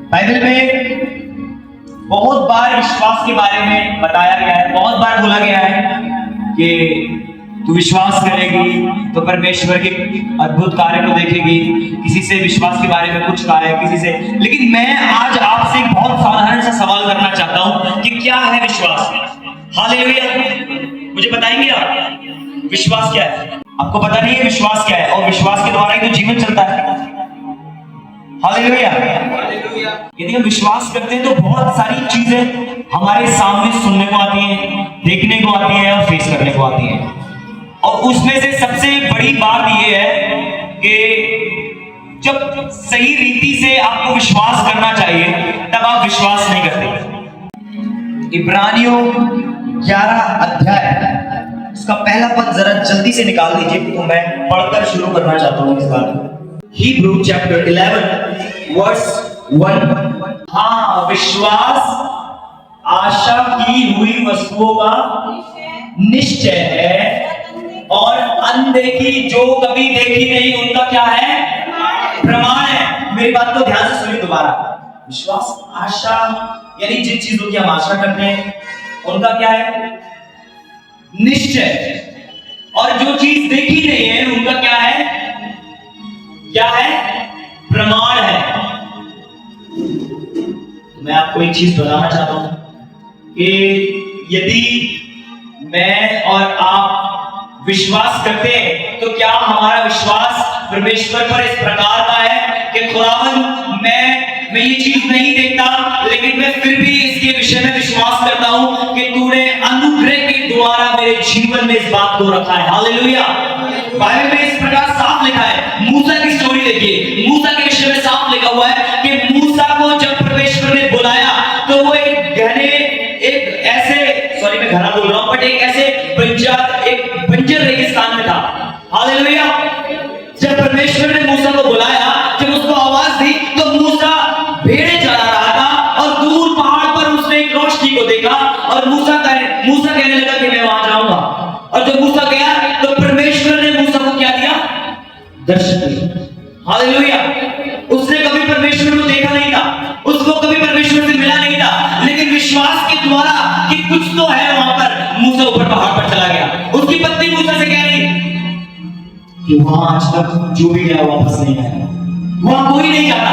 Bible में बहुत बार विश्वास के बारे में बताया गया है, बहुत बार बोला गया है कि तू विश्वास करेगी तो परमेश्वर के अद्भुत कार्य को देखेगी। किसी से विश्वास के बारे में कुछ कहा है, किसी से। लेकिन मैं आज आपसे एक बहुत साधारण सा सवाल करना चाहता हूं कि क्या है विश्वास? हालेलुया, मुझे बताएंगे आप विश्वास क्या है? आपको पता नहीं है विश्वास क्या है, और विश्वास के द्वारा ही तो जीवन चलता है। हालेलुया। यदि हम विश्वास करते हैं तो बहुत सारी चीजें हमारे सामने सुनने को आती हैं, देखने को आती हैं और फेस करने को आती हैं। और उसमें से सबसे बड़ी बात यह है कि जब सही रीति से आपको विश्वास करना चाहिए तब आप विश्वास नहीं करते। इब्रानियों 11 अध्याय उसका पहला पद जरा जल्दी से निकाल दीजिए, तो मैं पढ़कर शुरू करना चाहता हूं इस बात। Hebrew chapter 11 verse 1। हाँ, विश्वास आशा की हुई वस्तुओं का निश्चय है और अनदेखी जो कभी देखी नहीं उनका क्या है? प्रमाण है। मेरी बात को ध्यान से सुनिए दोबारा। विश्वास आशा यानी जिन चीजों की हम आशा करते हैं उनका क्या है? निश्चय। और जो चीज देखी नहीं है उनका क्या है? क्या है? प्रमाण है। मैं आपको एक चीज बताना चाहता हूं कि यदि मैं और आप विश्वास करते हैं तो क्या हमारा विश्वास परमेश्वर पर इस प्रकार का है कि खुदावंद मैं ये चीज नहीं देखता लेकिन मैं फिर भी इसके विषय में विश्वास करता हूं कि तूने अनुग्रह के द्वारा मेरे जीवन में इस बात को रखा है। हालेलुया। बाइबल में इस प्रकार साफ लिखा है। मूसा की स्टोरी देखिए, मूसा के विषय में साफ लिखा हुआ है कि मूसा को जब परमेश्वर ने बुलाया तो वो एक घना बोल रहा हूं बट एक ऐसे बंजर रेगिस्तान में था। हालेलुया। जब परमेश्वर ने मूसा को बुलाया, जब उसको आवाज दी तो मूसा भेड़े चरा रहा था और दूर पहाड़ पर उसने एक रोशनी को देखा और मूसा कहने लगा कि मैं वहां जाऊंगा। और जब मूसा गया तो परमेश्वर ने मूसा को क्या दिया? दर्शन दिया। हालेलुया। उसने कभी परमेश्वर को देखा नहीं था, उसको कभी परमेश्वर से मिला नहीं था, लेकिन विश्वास के द्वारा कि कुछ तो है वहां पर, मूसा ऊपर पहाड़ पर चला गया। उसकी पत्नी मूसा से कह रही कि वहां आज तक जो भी गया वापस नहीं आया, वहां कोई नहीं जाता,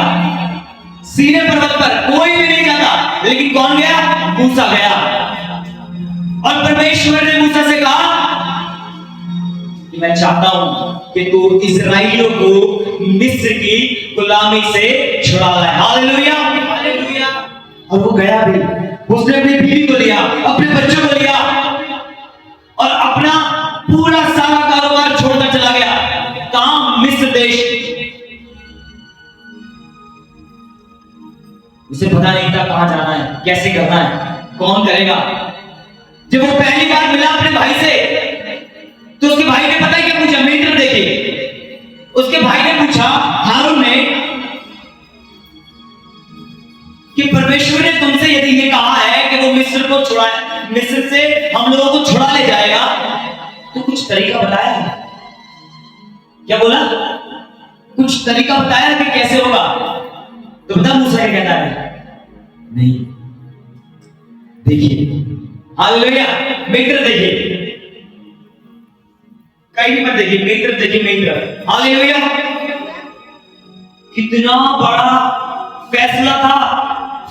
सीने पर्वत पर कोई भी नहीं जाता, लेकिन कौन गया? मूसा गया। और परमेश्वर ने मूसा से कहा कि मैं चाहता हूं कि तू इस्राएलियों को मिस्र की गुलामी से छुड़ा लाए। हालेलुया। हालेलुया। और वो गया भी। उसने अपनी बीवी को लिया, अपने बच्चों को लिया और अपना पूरा सारा कारोबार छोड़कर चला गया। कहां? मिस्र देश। उसे पता नहीं था कहां जाना है, कैसे करना है, कौन करेगा। जब वो पहली बार मिला अपने भाई से तो उसके भाई ने पता है क्या पूछा? मित्र देखिए, उसके भाई ने पूछा हारून ने कि परमेश्वर ने तुमसे यदि ये कहा है कि वो मिस्र से हम लोगों को छुड़ा ले जाएगा तो कुछ तरीका बताया है? क्या बोला? कुछ तरीका बताया कि कैसे होगा? तो बता मूसा क्या कहता है? नहीं। देखिए, हालेलुया। मित्र देखिए, कहीं मत देखिए, मित्र देखिए, मित्र। हालेलुया। कितना बड़ा फैसला था,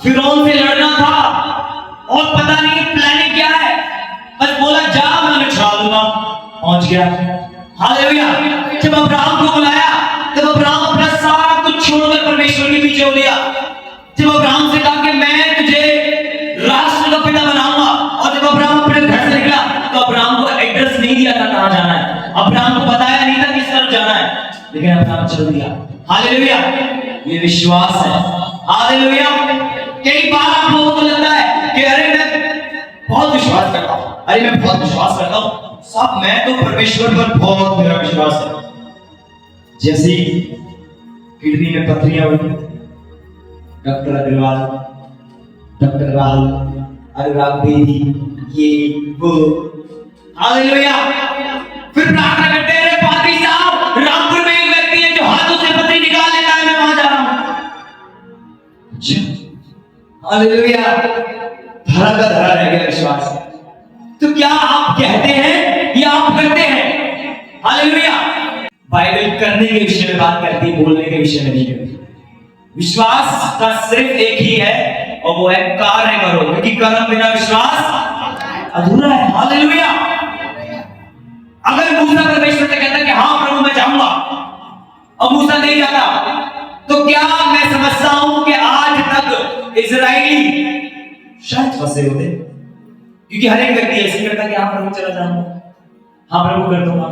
फिरौन से लड़ना था और पता नहीं प्लानिंग क्या है। बस बोला जा, मैं छुड़ा दूंगा। पहुंच गया। हालेलुया। जब अब्राहम को बुलाया तब अब्राहम अपना सारा कुछ छोड़कर परमेश्वर के पीछे हो लिया। जब अब्राहम से कहा कि मैं तुझे राष्ट्र का पिता बनाऊंगा, और जब अब्राहम अपने घर से निकला तो अब्राहम को एड्रेस नहीं दिया था कहां जाना है, अब्राहम को बताया नहीं था किस तरफ जाना है, लेकिन अब्राहम चल दिया। हालेलुया। ये विश्वास है। हालेलुया। कई बार आप लोगों को लगता है कि अरे मैं बहुत विश्वास करता हूं, अरे मैं बहुत विश्वास करता हूं साहब, मैं तो परमेश्वर पर बहुत मेरा विश्वास है। जैसे किडनी में पथरियां हुई, डॉक्टर अग्रवाल, डॉक्टर राहुल, अनुराग बेदी, ये वो। हालेलुया। फिर प्रार्थना करते हैं, अरे पादरी साहब, रामपुर में एक व्यक्ति है जो हाथों से पथरी निकाल लेता है, मैं वहां जा रहा हूं। हालेलुया, धरा का धरा रह गया विश्वास। तो क्या आप कहते हैं या आप करते हैं? हालेलुया। बाइबल करने के विषय में बात करती है, बोलने के विषय में नहीं करती। विश्वास का सिर्फ एक ही है और वो है कार्य करो, क्योंकि कर्म बिना विश्वास अधूरा है। हालेलुया। अगर मूसा परमेश्वर से कहता कि हाँ प्रभु मैं जाऊंगा और मूसा नहीं जाता, तो क्या मैं समझता हूं कि आज तक इजराइली शायद फंसे होते, क्योंकि हर एक व्यक्ति ऐसे करता है कि हाँ प्रभु चला जाऊंगा, हाँ प्रभु कर दूंगा।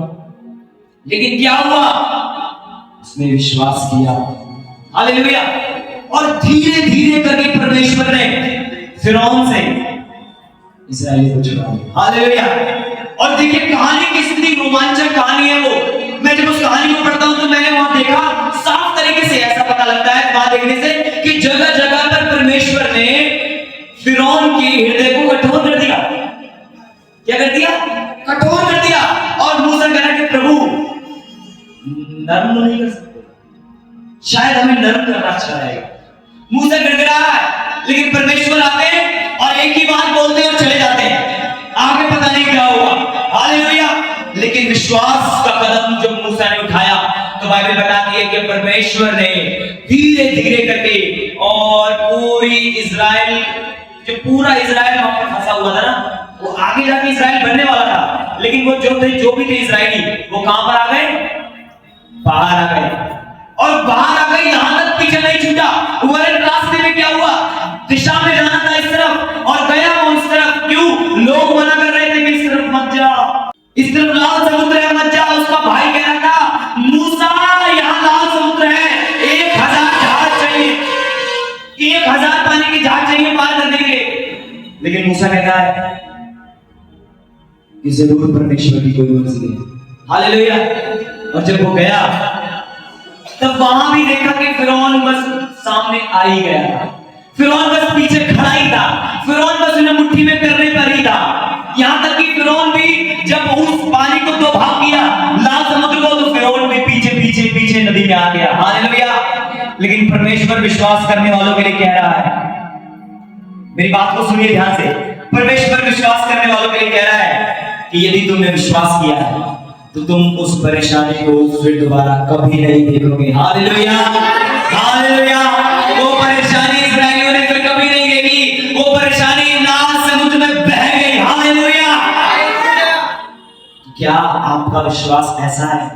लेकिन क्या हुआ? उसने विश्वास किया। हालेलुया। और धीरे धीरे करके परमेश्वर ने फिरौन से इस्राएल को छुड़ा लिया। हालेलुया। और देखिए कहानी कितनी रोमांचक कहानी है वो। मैं जब उस कहानी को पढ़ता हूं तो मैंने वहां देखा, साफ तरीके से ऐसा पता लगता है वहां देखने से कि जगह जगह पर परमेश्वर ने फिरौन के हृदय को कठोर कर दिया। क्या कर दिया? कठोर कर दिया। और मूसा कह रहा है कि प्रभु नर्म नहीं कर सकते, शायद हमें नर्म करना अच्छा रहेगा। मूसा गिड़गिड़ा रहा है, लेकिन परमेश्वर आते हैं और एक ही बात बोलते हैं और चले जाते हैं। आगे पता नहीं क्या हुआ। हालेलुया। लेकिन विश्वास का कदम जब मूसा ने उठाया तो बाइबल बताती है कि परमेश्वर ने धीरे धीरे करके, और पूरी इजराइल, जो पूरा इजराइल वहां पर फंसा हुआ था ना, वो आगे जाके इजराइल बनने वाला था, लेकिन वो जो भी थे इजराइली, वो कहां पर आ गए? बाहर आ गए। और बाहर आ गए, यहां तक पीछे नहीं छूटा। वरन रास्ते में क्या हुआ? दिशा में जाना था इस तरफ और गया वो इस तरफ। क्यों? लोग मना कर रहे थे कि इस तरफ मत जा, इस तरफ लाल समुद्र है मत जा। उसका भाई कह रहा था मूसा यहाँ लाल समुद्र है, 1000 जहाज चाहिए, 1000 पानी के जहाज चाहिए पार करने के लिए। लेकिन मूसा कहता है कि जरूर परमेश्वर की कोई मर्जी है। हालेलुया। और जब वो गया तब वहां भी देखा कि फिरौन बस सामने आ ही गया था। फिरौन बस पीछे खड़ा ही था। फिरौन बस उन्हें मुट्ठी में करने पर ही था। यहां तक कि फिरौन भी जब उस पानी को दो भाग किया, लाल समुद्र को, तो फिरौन भी पीछे पीछे पीछे नदी में आ गया। हालेलुया। लेकिन परमेश्वर विश्वास करने वालों के लिए कह रहा है, मेरी बात को सुनिए ध्यान से। परमेश्वर विश्वास करने वालों के लिए कह रहा है कि यदि तुमने विश्वास किया है तो तुम उस परेशानी को फिर दोबारा कभी नहीं देखोगे। हालेलुया। हालेलुया। वो परेशानी इस्राएलियों ने फिर कभी नहीं देखी। वो परेशानी लाल समुद्र में बह गई। हालेलुया। क्या आपका विश्वास ऐसा है?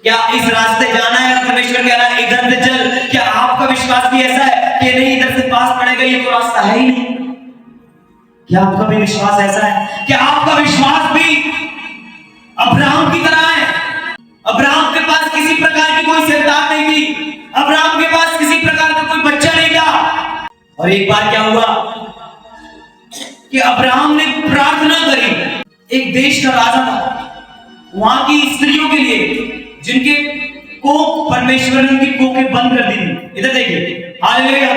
क्या इस रास्ते जाना है? परमेश्वर कह रहा है इधर से चल। क्या आपका विश्वास भी ऐसा है कि नहीं इधर से पास पड़ेगा, ये तो रास्ता है ही नहीं? क्या आपका भी विश्वास ऐसा है? क्या आपका विश्वास भी अब्राहम की तरह है? अब्राहम के पास किसी प्रकार की कोई संतान नहीं थी। अब्राहम के पास किसी प्रकार का कोई बच्चा नहीं था। और एक बार क्या हुआ कि अब्राहम ने प्रार्थना करी। एक देश का राजा था, वहां की स्त्रियों के लिए जिनके कोख परमेश्वर ने उनकी कोखें बंद कर दी। इधर देखिए। हालेलुया।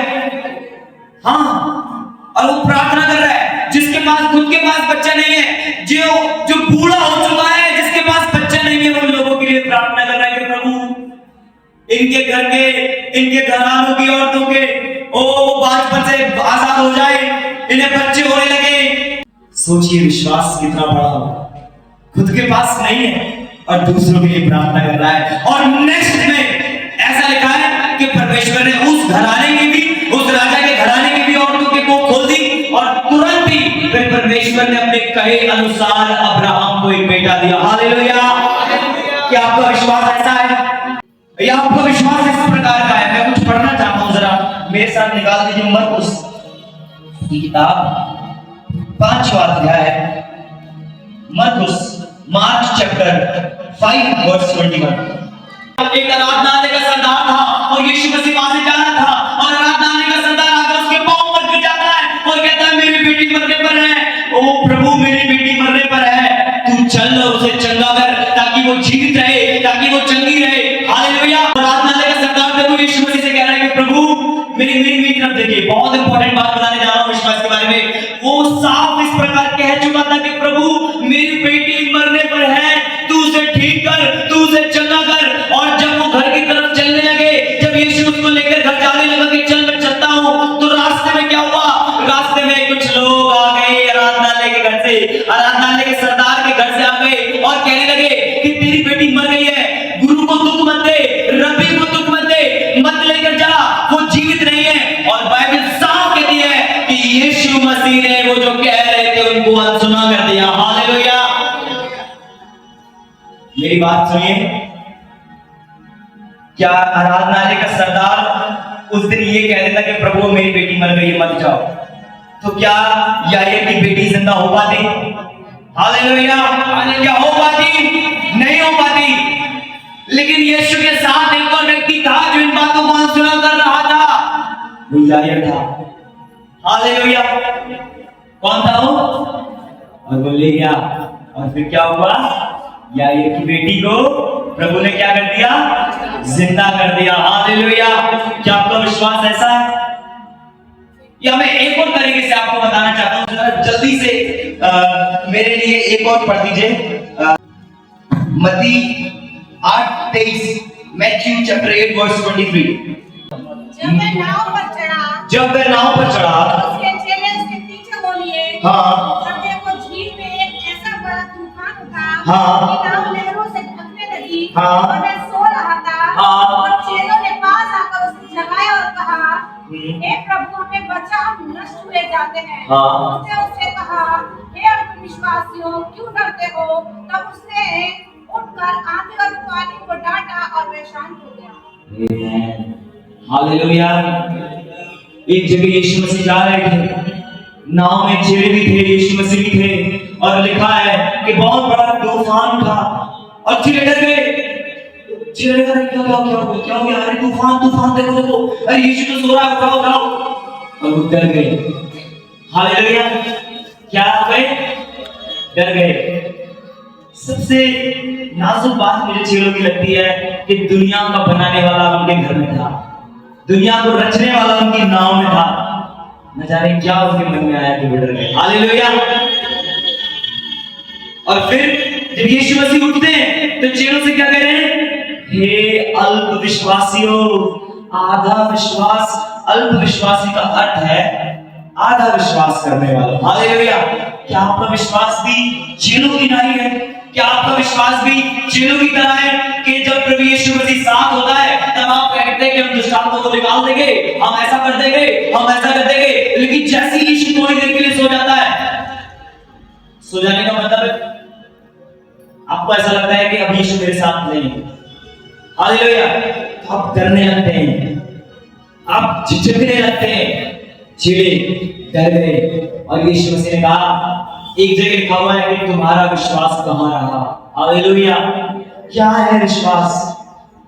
हाँ, और वो प्रार्थना कर रहा है, जिसके पास खुद के पास बच्चा नहीं है, जो बूढ़ा हो चुका है, जिसके पास बच्चा नहीं है, उन लोगों के लिए प्रार्थना कर रहा है कि प्रभु इनके घर के, इनके घरानों की औरतों के वो बालपन से आजाद हो जाए, इन्हें बच्चे होने लगे। सोचिए विश्वास कितना बड़ा होगा। खुद के पास नहीं है और दूसरों के लिए प्रार्थना कर रहा है। और नेक्स्ट में ऐसा लिखा है कि परमेश्वर ने उस घराने की भी, उस राजा के घराने की भी औरतों के कोख खोल दी, और तुरंत ही फिर परमेश्वर ने अपने कहे अनुसार अब्राहम को एक बेटा दिया। हालेलुया। क्या आपका विश्वास ऐसा है या आपका विश्वास इस प्रकार का है? मैं कुछ पढ़ना चाहता हूं, जरा मेरे साथ निकाल दीजिए मरकुस की किताब 5वां अध्याय, मरकुस, मार्क चैप्टर 5 वर्स 21। एक आराधनालय का सरदार था और यीशु मसीह वहां से जा रहा था, और आराधनालय का सरदार आकर उसके पांव पर गिर जाता है और कहता है मेरी बेटी मरने पर है। ओ प्रभु मेरी बेटी मरने पर है, तू चल उसे चंगा कर ताकि वो जीवित रहे, ताकि वो चंगी रहे। हालेलुया। आराधनालय का सरदार देखो यीशु मसीह से कह रहा है कि प्रभु मेरी तरफ देखिए। बहुत इंपॉर्टेंट बात बताने जा रहा हूं विश्वास के बारे में। वो साफ इस प्रकार कह चुका था कि प्रभु मेरी बेटी मरने पर है, तू उसे ठीक कर, तू उसे चंगा कर। और जब वो घर की तरफ चलने लगे, जब यीशु उसको लेकर घर जाने लगा कि चल मैं चलता बात सुनिए, क्या आराधनालय का सरदार उस दिन ये कह देता कि प्रभु मेरी बेटी मर गई, मत जाओ, तो क्या याईर की बेटी जिंदा हो पाती? हालेलुया, क्या हो पाती? नहीं हो पाती। लेकिन यीशु के साथ एक और व्यक्ति था जो इन बातों को अनसुना कर रहा था, वो याईर था। हालेलुया, कौन था वो? और वो ले गया, और फिर क्या हुआ? याईर की बेटी को प्रभु ने क्या कर दिया? जिंदा कर दिया। हालेलुया, क्या आपका विश्वास ऐसा है? या मैं एक और तरीके से आपको बताना चाहता हूं, जरा जल्दी से मेरे लिए एक और पढ़ दीजिए, मत्ती 8:23, मैथ्यू चैप्टर 8 वर्स 23। जब वह नाव पर चढ़ा उसके चेले उसके पीछे बोलिए। और देखो झील में एक ऐसा बड़ा तूफान उठा कि नाव लहरों से ढकने लगी। और वह सो रहा था। और चेलों ने पास आकर उसे जगाया और कहा, हे प्रभु हमें बचा, हम नष्ट हुए जाते हैं। उसने उससे कहा, हे अल्पविश्वासियों, क्यों डरते हो? तब उसने उठकर आंधी और पानी को डांटा और वह शांत हो गया। हालेलुया। एक जगह यीशु मसीह जा रहे थे, नाव में चेले भी थे, यीशु मसीह भी थे, और लिखा है कि बहुत बड़ा तूफान था और चेले डर गए। चेले डर गए, क्या हो गया? अरे तूफान देखो देखो, अरे यीशु तो सो रहा है, उठाओ। और वो डर गए। हालेलुया, क्या हो गए? डर गए। सबसे नाजुक बात मुझे चेलों की लगती है कि दुनिया का बनाने वाला उनके घर में था, दुनिया को रचने वाला उनकी नाव में था। न जाने क्या उनके मन में आया कि वो डर गए। हालेलुया। और फिर जब यीशु मसीह उठते हैं तो चेलों से क्या कह रहे हैं? हे अल्प विश्वासियों, आधा विश्वास। अल्प विश्वासी का अर्थ है आधा विश्वास करने वाला। हालेलुया। क्या आपका विश्वास भी चेलों की नहीं है? क्या आपका विश्वास भी चेलों की तरह है कि जब प्रभु यीशु मसीह साथ होता है तब आप कहते हैं कि हम दुष्ट आत्माओं को निकाल देंगे, हम ऐसा कर देंगे, हम ऐसा कर देंगे, लेकिन जैसे ही यीशु थोड़ी देर के लिए सो जाता है, सो जाने का मतलब आपको ऐसा लगता है कि अब यीशु मेरे साथ नहीं है। हालेलुया। तो आप डरने लगते हैं, आप झिझकने लगते हैं। चेले डर गए और यीशु मसीह ने कहा, एक जगह लिखा हुआ है कि तुम्हारा विश्वास कहां रहा? हालेलुया। क्या है विश्वास?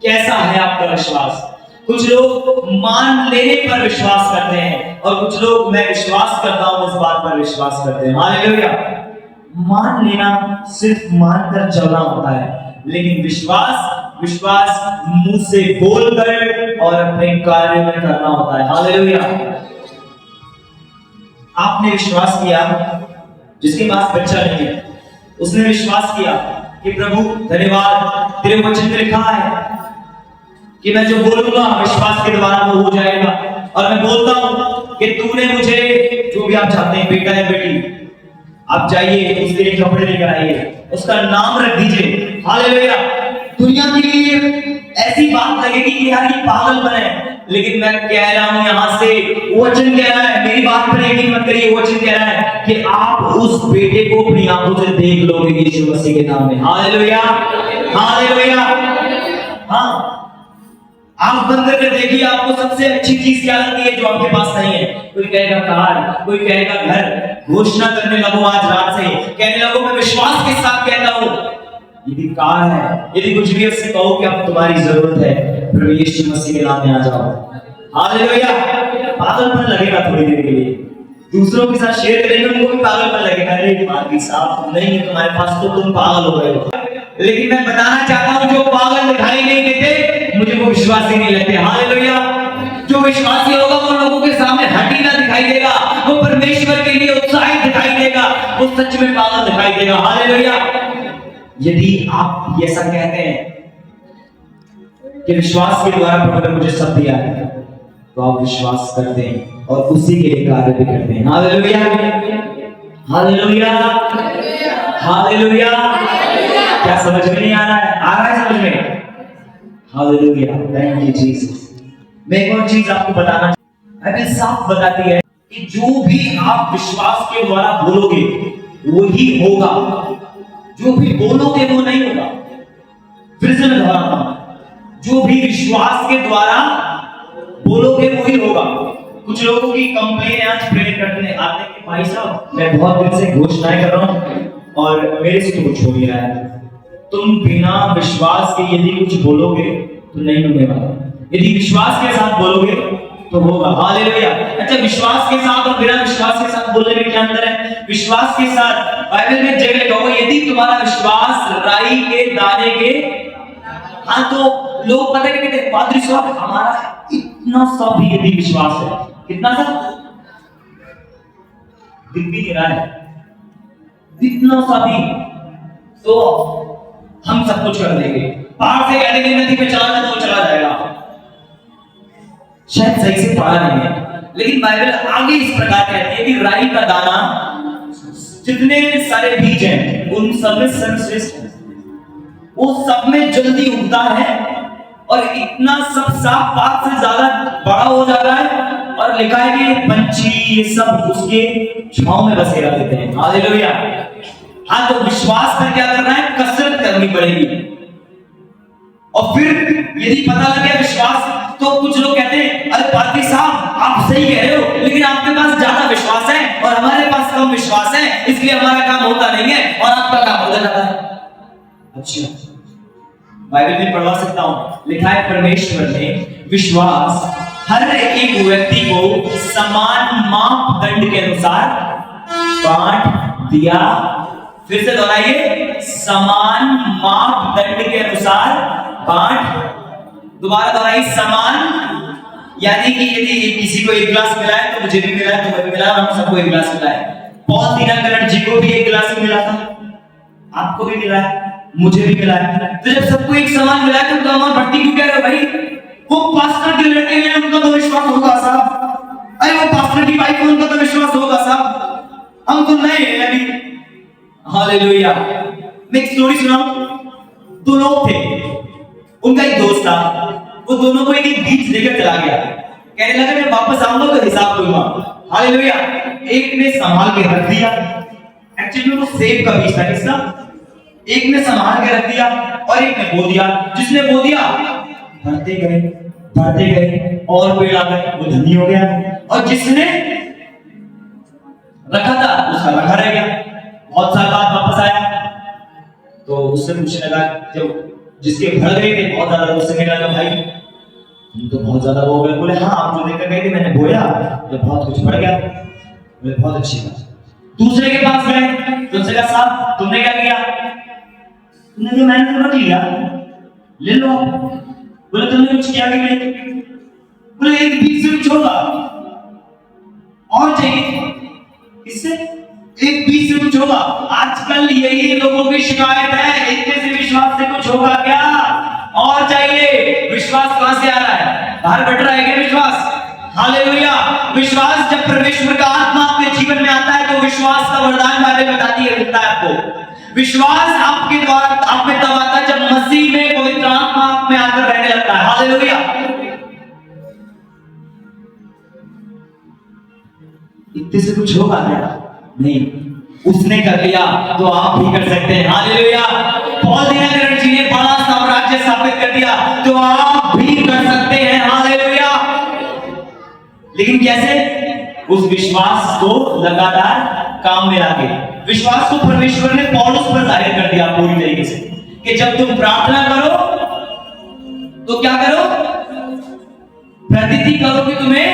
कैसा है आपका विश्वास? कुछ लोग मान लेने पर विश्वास करते हैं और कुछ लोग मैं विश्वास करता हूं इस बात पर विश्वास करते हैं। हालेलुया। मान लेना सिर्फ मानकर चलना होता है, लेकिन विश्वास मुंह से बोलकर और अपने कार्य में करना होता है। हालेलुया। आपने विश्वास किया, जिसके पास बच्चा नहीं है उसने विश्वास किया कि प्रभु धन्यवाद, तेरे वचन में लिखा है कि मैं जो बोलूंगा विश्वास के द्वारा वो हो जाएगा। और मैं बोलता हूं कि तूने मुझे जो भी आप चाहते हैं, बेटा है बेटी, आप जाइए उसके लिए कपड़े लेकर आइए, उसका नाम रख दीजिए। हालेलुया। दुनिया के लिए ऐसी बात लगेगी कि यार ये पागलपन है, लेकिन मैं कह रहा हूं यहां से, वचन कह रहा है, मेरी बात पर यकीन मत करिए, वचन कह रहा है कि आप उस बेटे को अपनी आंखों से देख लोगे यीशु मसीह के नाम में। हालेलुया। हालेलुया। हाँ, आंख बंद करके देखिए, आपको सबसे अच्छी चीज क्या लगती है जो आपके पास नहीं है? कोई कहेगा कार, कोई कहेगा घर। घोषणा करने लगो आज रात से, कहने लगो मैं विश्वास के साथ कहता हूं, यदि कार है, यदि कुछ भी उससे कहो कि अब तुम्हारी जरूरत है, प्रभु यीशु मसीह के नाम में आ जाओ। हालेलुया। पागलपन लगेगा थोड़ी देर के लिए, दूसरों के साथ शेयर करेंगे, उनको भी पागलपन लगेगा, अरे पागल साहब नहीं है तुम्हारे पास तो तुम पागल हो गए हो। लेकिन मैं बताना चाहता हूं जो पागल दिखाई नहीं देते मुझे वो विश्वासी नहीं लगते। हालेलुया। जो विश्वासी होगा वो लोगों के सामने हठीला दिखाई देगा, वो परमेश्वर के लिए उत्साहित दिखाई देगा, वो सच में पागल दिखाई देगा। हालेलुया। यदि आप ऐसा कहते हैं कि विश्वास के द्वारा प्रभु ने मुझे सब दिया है, तो आप विश्वास करते हैं और उसी के लिए कार्य भी करते हैं। हालेलुया। हालेलुया। हालेलुया। क्या समझ में नहीं आ रहा है? आ रहा है समझ में? हालेलुया। Thank you Jesus. मैं एक और चीज आपको बताना, बाइबल साफ बताती है कि जो भी आप विश्वास के द्वारा बोलोगे वो ही होगा, जो भी बोलोगे वो नहीं होगा। फिर से मैं दोहराता हूं, जो भी विश्वास के द्वारा बोलोगे वही होगा। कुछ लोगों की कंप्लेन आज प्रेयर करने आते हैं कि भाई साहब मैं बहुत दिन से घोषणाएं कर रहा हूं और मेरे से तो कुछ हो नहीं रहा है। तुम बिना विश्वास के यदि कुछ बोलोगे तो नहीं होने वाला, यदि विश्वास के साथ बोलोगे तो होगा। हालेलुया। अच्छा, विश्वास के साथ और बिना विश्वास के साथ बोलने में क्या अंतर है? विश्वास के साथ बाइबल में जगह लिखा हुआ यदि तुम्हारा विश्वास राई के दाने के, हाँ तो लोग पता है कहते हैं पादरी साहब हमारा इतना सा भी यदि विश्वास है, कितना सा दिख भी नहीं रहा है, इतना सा भी, तो हम सब कुछ कर देंगे। बाहर से कहने की नदी में चला जाए तो चला जाएगा। शायद सही से पढ़ा नहीं है, लेकिन बाइबल आगे इस प्रकार कहती है कि राई का दाना जितने सारे बीज हैं उन सब में सर्वश्रेष्ठ है, वो सब में जल्दी उगता है और इतना सब साफ बात से ज्यादा बड़ा हो जाता है। और लिखा है कि पंछी ये सब उसके छांव में बसेरा देते हैं। हालेलुया। हाँ, तो विश्वास पर क्या करना है? कसरत करनी पड़ेगी। और फिर यदि पता लग गया विश्वास, तो कुछ लोग कहते हैं अरे पादरी साहब आप सही कह रहे हो, लेकिन आपके पास ज्यादा विश्वास है और हमारे पास कम विश्वास है, इसलिए हमारा काम होता नहीं है और आपका काम हो जाता है। अच्छा, बाइबल में पढ़वा सकता हूं, लिखा है परमेश्वर ने विश्वास हर एक व्यक्ति को समान मापदंड के अनुसार बांट दिया। फिर से दोहराइए, समान मापदंड के अनुसार बांट, दोबारा दोहराइए, समान, यानी कि यदि किसी को एक गिलास मिला है तो मुझे भी मिला है, तुम्हें भी मिला, हम सबको एक गिलास मिला है। पॉल दीनाकरण जी को भी एक गिलास मिला था, आपको भी मिला है, मुझे भी मिला है। तो जब सबको एक समान मिला है तो हम भर्ती क्यों कह रहे हो भाई? वो पास्टर के लड़के हैं उनका तो विश्वास होगा साहब, अरे वो पास्टर की वाइफ है उनका तो विश्वास होगा साहब, हम तो नहीं है अभी। हालेलुया। मैं एक स्टोरी सुनाऊं। दो लोग थे, उनका एक दोस्त था, वो दोनों को एक बीच देकर चला गया, कहने लगा मैं वापस आऊंगा तो हिसाब दूंगा। हालेलुया। एक ने संभाल के रख दिया, एक्चुअली वो सेब का बीज था, किसका? एक ने संभाल के रख दिया और एक ने बो दिया। जिसने बो दिया बढ़ते गए और पेड़ आ गए, वो धनी हो गया। और जिसने रखा था उसका रखा रह गया। बहुत साल बाद वापस आया तो उससे पूछने लगा, जब जिसके भर गए थे बहुत ज्यादा, उससे मिला लगा भाई तुम तो बहुत ज्यादा हो गए। बोले हाँ, आप जो लेकर गए थे मैंने बोया तो बहुत कुछ बढ़ गया। बोले बहुत अच्छी बात। दूसरे के पास गए तो उसने कहा साहब तुमने क्या किया? तुमने कहा मैंने तो रख लिया, ले लो। बोले तुमने कुछ किया कि नहीं? बोले एक बीज से कुछ होगा और चाहिए, इससे एक बीज से कुछ होगा। आजकल यही लोगों की शिकायत है, इतने से विश्वास से कुछ होगा क्या? और चाहिए। विश्वास कहां से आ रहा है? बाहर बैठ रहा है क्या विश्वास? हालेलुया। विश्वास जब परमेश्वर का आत्मा आपके जीवन में आता है तो विश्वास का वरदान बाइबल बताती है, मिलता है आपको। विश्वास आपके द्वारा आप में तब आता है जब मसीह में पवित्र आत्मा आप में आकर रहने लगता है। हालेलुया। इतने से कुछ होगा क्या? नहीं, उसने कर लिया तो आप भी कर सकते हैं। हालेलुया। पॉल दीनाकरण जी ने बड़ा साम्राज्य स्थापित कर दिया तो आप भी कर सकते हैं। हालेलुया। लेकिन कैसे? उस विश्वास को लगातार काम में लाके। विश्वास को परमेश्वर ने पौलुस पर जाहिर कर दिया पूरी तरीके से कि जब तुम प्रार्थना करो तो क्या करो? प्रतीति करो कि तुम्हें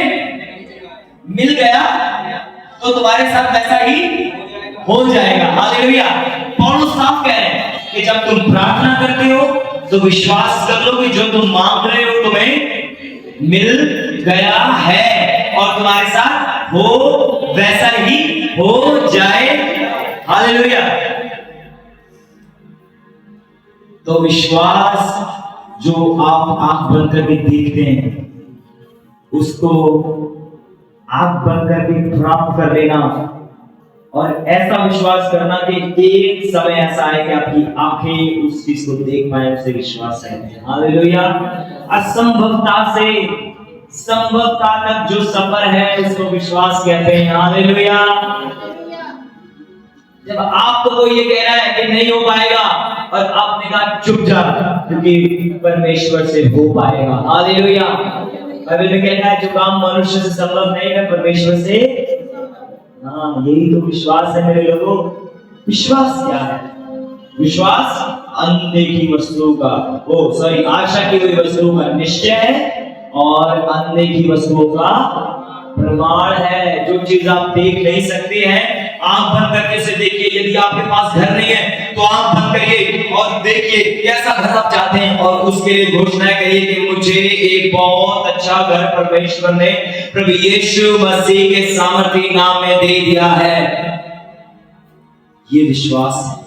मिल गया तो तुम्हारे साथ वैसा ही हो जाएगा। हालेलुया। पौलुस साफ कह रहे हैं कि जब तुम प्रार्थना करते हो तो विश्वास कर लो कि जो तुम मांग रहे हो तुम्हें मिल गया है और तुम्हारे साथ हो वैसा ही हो जाए। हालेलुया। तो विश्वास जो आप आंख बंद करके देखते हैं उसको आंख बंद करके प्राप्त कर लेना और ऐसा विश्वास करना कि एक समय ऐसा है कि आपकी आंखें उस चीज को देख पाए, उसे विश्वास कहते हैं। हालेलुया। असंभवता से संभवता तक जो सफर है उसको विश्वास कहते हैं। हालेलुया। जब आपको तो ये कह रहा है कि नहीं हो पाएगा और आपने कहा चुप जा, क्योंकि परमेश्वर से हो पाएगा। हालेलुया। बाइबल में कहता है जो काम मनुष्य से संभव नहीं है परमेश्वर से, हाँ यही तो विश्वास है मेरे लोगों। विश्वास क्या है? विश्वास अनदेखी वस्तुओं का आशा की हुई वस्तुओं का निश्चय है और अनदेखी वस्तुओं का प्रमाण है। जो चीज आप देख नहीं सकते हैं, आंख बंद करके से देखिए। यदि आपके पास घर नहीं है तो आंख बंद करिए और देखिए कैसा घर आप चाहते हैं और उसके लिए घोषणा करिए कि मुझे एक बहुत अच्छा घर परमेश्वर ने प्रभु यीशु मसीह के सामर्थी नाम में दे दिया है। ये विश्वास है।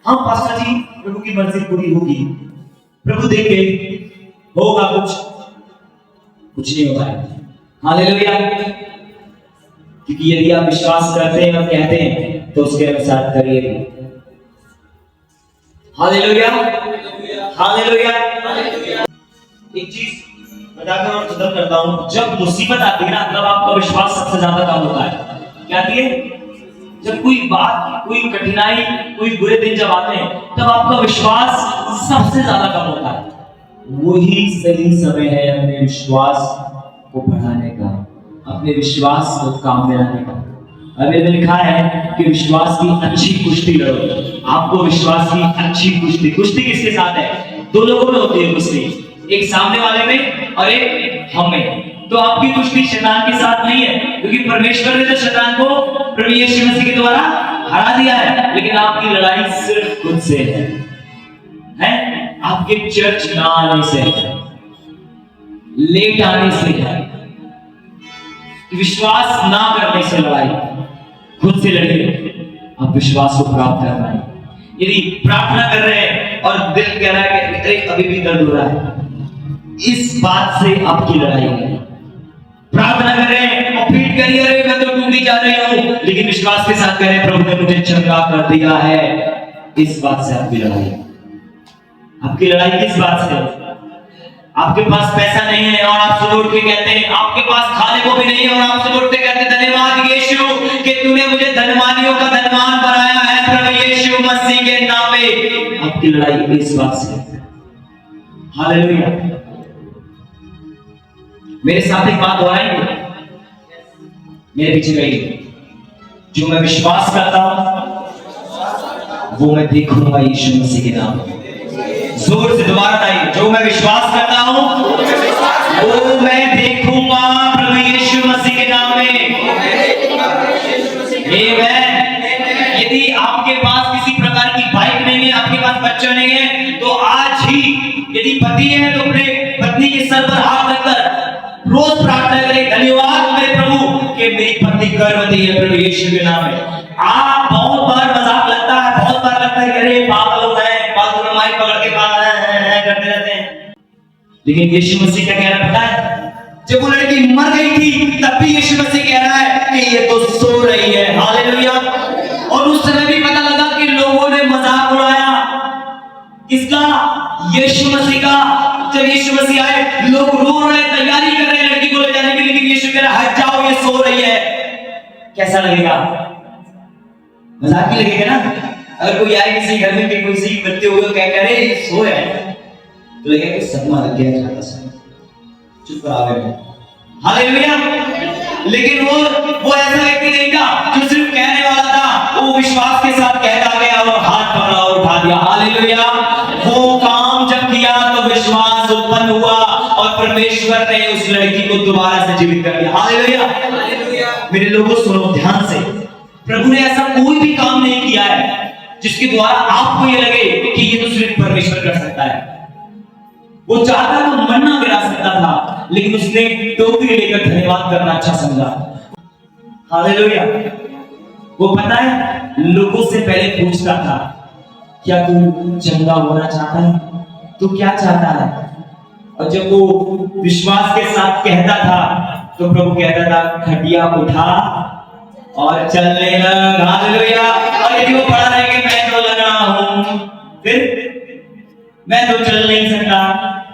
हाँ पास्टर जी, प्रभु की मर्जी पूरी होगी, प्रभु देखे होगा, कुछ नहीं होगा। हालेलुया। क्योंकि यदि आप विश्वास करते हैं और कहते हैं तो उसके अनुसार करिए। Hallelujah, hallelujah. एक चीज बताकर और खत्म करता हूं। जब मुसीबत आती है ना, तब आपका विश्वास सबसे ज्यादा काम होता है। क्या आती है? जब कोई बात, कोई कठिनाई, कोई बुरे दिन जब आते हैं, तब आपका विश्वास सबसे ज्यादा कम होता है। वही सही समय है अपने विश्वास को बढ़ाने का, अपने विश्वास को काम में लाने का। अभी लिखा है कि विश्वास की अच्छी कुश्ती लड़ो। आपको विश्वास की अच्छी कुश्ती किसके साथ है? दो लोगों में होती है कुश्ती, एक सामने वाले में और एक हम में। तो आपकी कुश्ती शैतान के साथ नहीं है, क्योंकि परमेश्वर ने तो शैतान को प्रभु यीशु मसीह के द्वारा हरा दिया है। लेकिन आपकी लड़ाई सिर्फ खुद से है आपके चर्च ना आने से है, लेट आने से है, विश्वास ना करने से लड़ाई। खुद से लड़िए, आप विश्वास को प्राप्त करना है। यदि प्रार्थना कर रहे हैं और दिल कह रहा है कि अभी भी दर्द हो रहा है, इस बात से आपकी लड़ाई है। प्रार्थना कर रहे हैं और पीठ करिए, अरे मैं तो टूटी जा रही हूं, लेकिन विश्वास के साथ कह रहे हैं प्रभु ने मुझे चंगा कर दिया है, इस बात से आपकी लड़ाई है। आपकी लड़ाई किस बात से? आपके पास पैसा नहीं है और आप सुबह उठ के कहते हैं, आपके पास खाने को भी नहीं है और आप सुबह उठ के कहते हैं धन्यवाद यीशु कि तूने मुझे धनवानियों का धनवान बनाया है प्रभु यीशु मसीह के नाम में। आपकी लड़ाई इस बात से। हालेलुया। मेरे साथ एक बात दोहराएंगे, मेरे पीछे गई। जो मैं विश्वास करता हूं वो मैं देखूंगा यीशु मसीह के नाम में। जोर से दोबारा बताइए, जो मैं विश्वास करता हूं वो मैं देखूंगा प्रभु यीशु मसीह के नाम में। यदि आपके पास किसी प्रकार की बाइक नहीं है, आपके पास बच्चा नहीं है, तो आज ही यदि पति है तो अपने पत्नी के सर पर हाथ रखकर रोज प्रार्थना करें, धन्यवाद मेरे प्रभु कि मेरी पत्नी गर्भवती है प्रभु यीशु के नाम में। आप बहुत बार मजाक लगता है, बहुत बार लगता है अरे पागल हो गए, पागल में माइक पकड़ के करते रहते हैं। लेकिन यीशु मसीह क्या कह रहा है पता है? जब वो लड़की मर गई थी तब भी यीशु मसीह कह रहा है कि ये तो सो रही है। हालेलुया। और उस समय भी पता लगा कि लोगों ने मजाक उड़ाया किसका? यीशु मसीह का। जब यीशु मसीह आए लोग रो रहे, तैयारी कर रहे हैं लड़की को ले जाने की, लेकिन यीशु कह रहा है हट जाओ, ये सो रही है। कैसा लगेगा? मजाक ही लगेगा ना। अगर कोई आए किसी घर में कि कोई सी मृत्यु हुई क्या कह रहे सो है, तो लगेगा कि सदमा लग गया छोटा सा, चुप करा गए। हालेलुया। लेकिन वो ऐसा व्यक्ति नहीं था जो सिर्फ कहने वाला था, वो विश्वास के साथ कहता गया और हाथ पकड़ा और उठा दिया। हालेलुया। वो काम जब किया तो विश्वास उत्पन्न हुआ और परमेश्वर ने उस लड़की को दोबारा से जीवित कर दिया। हालेलुया। मेरे लोगों सुनो ध्यान से, प्रभु ने ऐसा कोई भी काम नहीं किया है जिसके द्वारा आपको ये लगे कि ये तो सिर्फ परमेश्वर कर सकता है। वो चाहता तो मन्ना गिरा सकता था, लेकिन उसने टोकरी लेकर धन्यवाद करना अच्छा समझा। हालेलुया। वो पता है लोगों से पहले पूछता था क्या तू चंगा होना चाहता है, तू क्या चाहता है? और जब वो विश्वास के साथ कहता था तो प्रभु कहता था खटिया उठा और चलने लग। हालेलुया। और यदि वो पड़ा रहे कि मैं तो लग रहा हूं, फिर मैं तो चल नहीं सकता,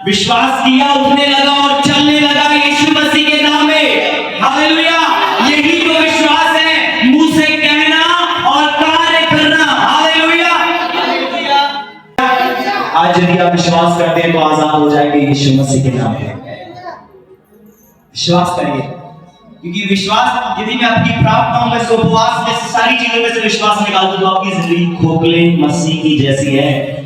विश्वास किया, उठने लगा और चलने लगा यीशु मसीह के नाम में। हालेलुया। यही तो विश्वास है, मुंह से कहना और कार्य करना। हालेलुया। आज विश्वास करते हैं तो आजाद हो जाएंगे यीशु मसीह के नाम पे। विश्वास करिए, क्योंकि विश्वास यदि मैं अपनी प्रार्थनाओं में से, उपवास में से, सारी चीजों में से विश्वास निकाल दूं तो आपकी जिंदगी खोखले मसीह की जैसी है।